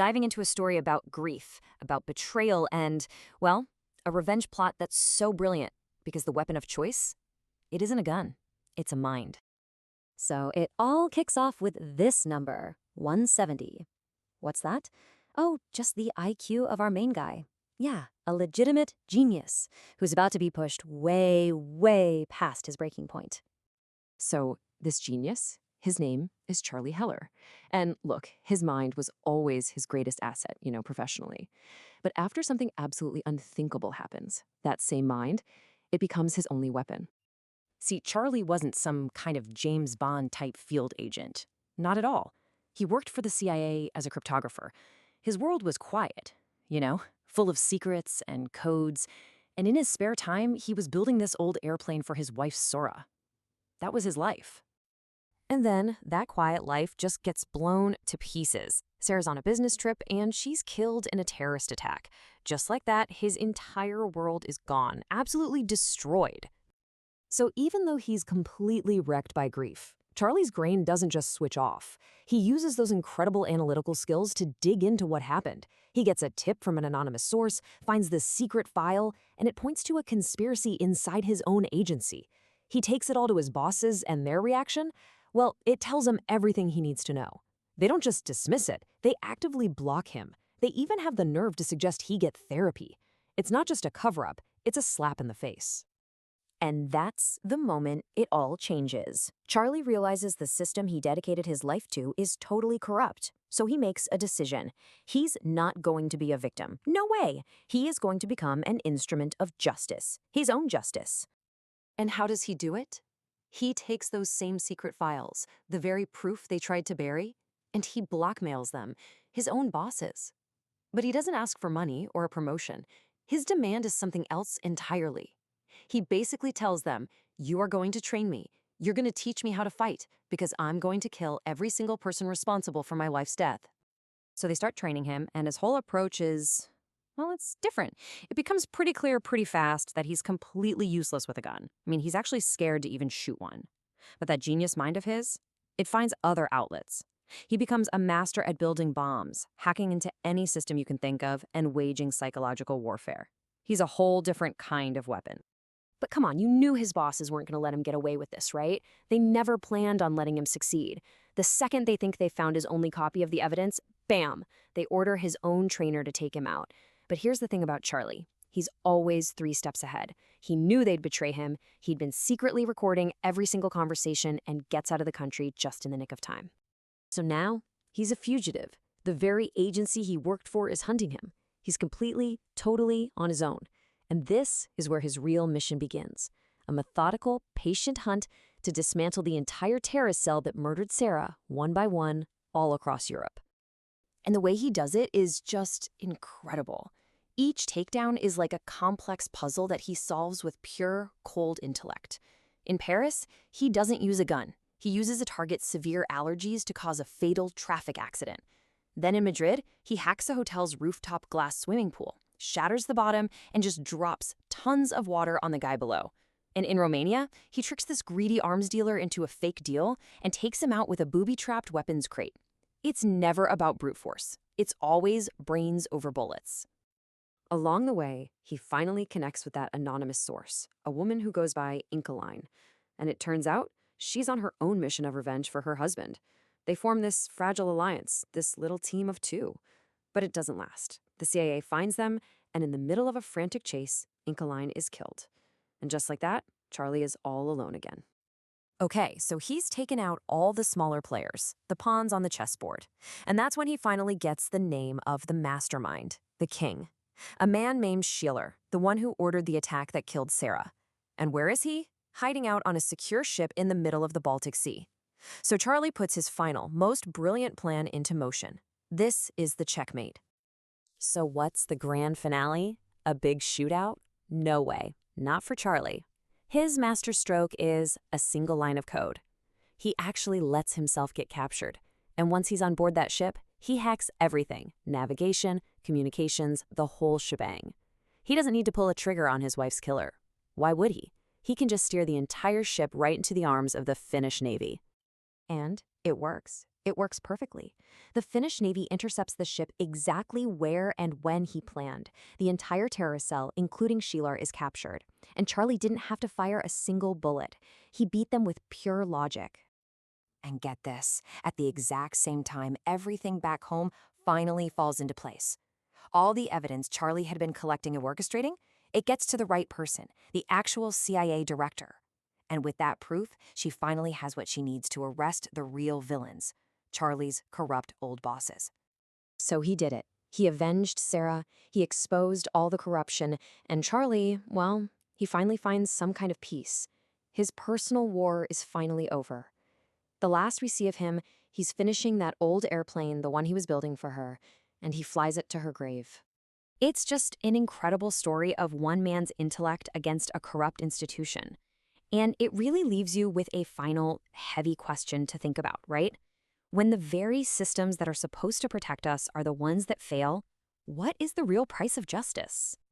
diving into a story about grief, about betrayal, and, well, a revenge plot that's so brilliant because the weapon of choice, it isn't a gun, it's a mind. So it all kicks off with this number, 170. What's that? Oh, just the IQ of our main guy. Yeah, a legitimate genius who's about to be pushed way, way past his breaking point. So, this genius, his name is Charlie Heller. And look, his mind was always his greatest asset, professionally. But after something absolutely unthinkable happens, that same mind, it becomes his only weapon. See, Charlie wasn't some kind of James Bond type field agent. Not at all. He worked for the CIA as a cryptographer. His world was quiet, full of secrets and codes. And in his spare time, he was building this old airplane for his wife, Sora. That was his life. And then that quiet life just gets blown to pieces. Sarah's on a business trip and she's killed in a terrorist attack. Just like that, his entire world is gone, absolutely destroyed. So even though he's completely wrecked by grief, Charlie's brain doesn't just switch off. He uses those incredible analytical skills to dig into what happened. He gets a tip from an anonymous source, finds this secret file, and it points to a conspiracy inside his own agency. He takes it all to his bosses, and their reaction? Well, it tells him everything he needs to know. They don't just dismiss it, they actively block him. They even have the nerve to suggest he get therapy. It's not just a cover-up, it's a slap in the face. And that's the moment it all changes. Charlie realizes the system he dedicated his life to is totally corrupt. So he makes a decision. He's not going to be a victim. No way. He is going to become an instrument of justice, his own justice. And how does he do it? He takes those same secret files, the very proof they tried to bury, and he blackmails them, his own bosses. But he doesn't ask for money or a promotion. His demand is something else entirely. He basically tells them, you are going to train me. You're going to teach me how to fight because I'm going to kill every single person responsible for my wife's death. So they start training him, and his whole approach is, well, it's different. It becomes pretty clear pretty fast that he's completely useless with a gun. I mean, he's actually scared to even shoot one. But that genius mind of his, it finds other outlets. He becomes a master at building bombs, hacking into any system you can think of, and waging psychological warfare. He's a whole different kind of weapon. But come on, you knew his bosses weren't going to let him get away with this, right? They never planned on letting him succeed. The second they think they found his only copy of the evidence, bam, they order his own trainer to take him out. But here's the thing about Charlie. He's always 3 steps ahead. He knew they'd betray him. He'd been secretly recording every single conversation and gets out of the country just in the nick of time. So now, he's a fugitive. The very agency he worked for is hunting him. He's completely, totally on his own. And this is where his real mission begins. A methodical, patient hunt to dismantle the entire terrorist cell that murdered Sarah, one by one, all across Europe. And the way he does it is just incredible. Each takedown is like a complex puzzle that he solves with pure, cold intellect. In Paris, he doesn't use a gun. He uses a target's severe allergies to cause a fatal traffic accident. Then in Madrid, he hacks a hotel's rooftop glass swimming pool, shatters the bottom, and just drops tons of water on the guy below. And in Romania, he tricks this greedy arms dealer into a fake deal and takes him out with a booby-trapped weapons crate. It's never about brute force. It's always brains over bullets. Along the way, he finally connects with that anonymous source, a woman who goes by Inkeline. And it turns out she's on her own mission of revenge for her husband. They form this fragile alliance, this little team of 2. But it doesn't last. The CIA finds them, and in the middle of a frantic chase, Inkeline is killed. And just like that, Charlie is all alone again. Okay, so he's taken out all the smaller players, the pawns on the chessboard. And that's when he finally gets the name of the mastermind, the king. A man named Schiller, the one who ordered the attack that killed Sarah. And where is he? Hiding out on a secure ship in the middle of the Baltic Sea. So Charlie puts his final, most brilliant plan into motion. This is the checkmate. So what's the grand finale? A big shootout? No way. Not for Charlie. His master stroke is a single line of code. He actually lets himself get captured. And once he's on board that ship, he hacks everything. Navigation, communications, the whole shebang. He doesn't need to pull a trigger on his wife's killer. Why would he? He can just steer the entire ship right into the arms of the Finnish Navy. And it works. It works perfectly. The Finnish Navy intercepts the ship exactly where and when he planned. The entire terrorist cell, including Sheelar, is captured. And Charlie didn't have to fire a single bullet. He beat them with pure logic. And get this, at the exact same time, everything back home finally falls into place. All the evidence Charlie had been collecting and orchestrating, it gets to the right person, the actual CIA director. And with that proof, she finally has what she needs to arrest the real villains, Charlie's corrupt old bosses. So he did it. He avenged Sarah, he exposed all the corruption, and Charlie, well, he finally finds some kind of peace. His personal war is finally over. The last we see of him, he's finishing that old airplane, the one he was building for her, and he flies it to her grave. It's just an incredible story of one man's intellect against a corrupt institution. And it really leaves you with a final, heavy question to think about, right? When the very systems that are supposed to protect us are the ones that fail, what is the real price of justice?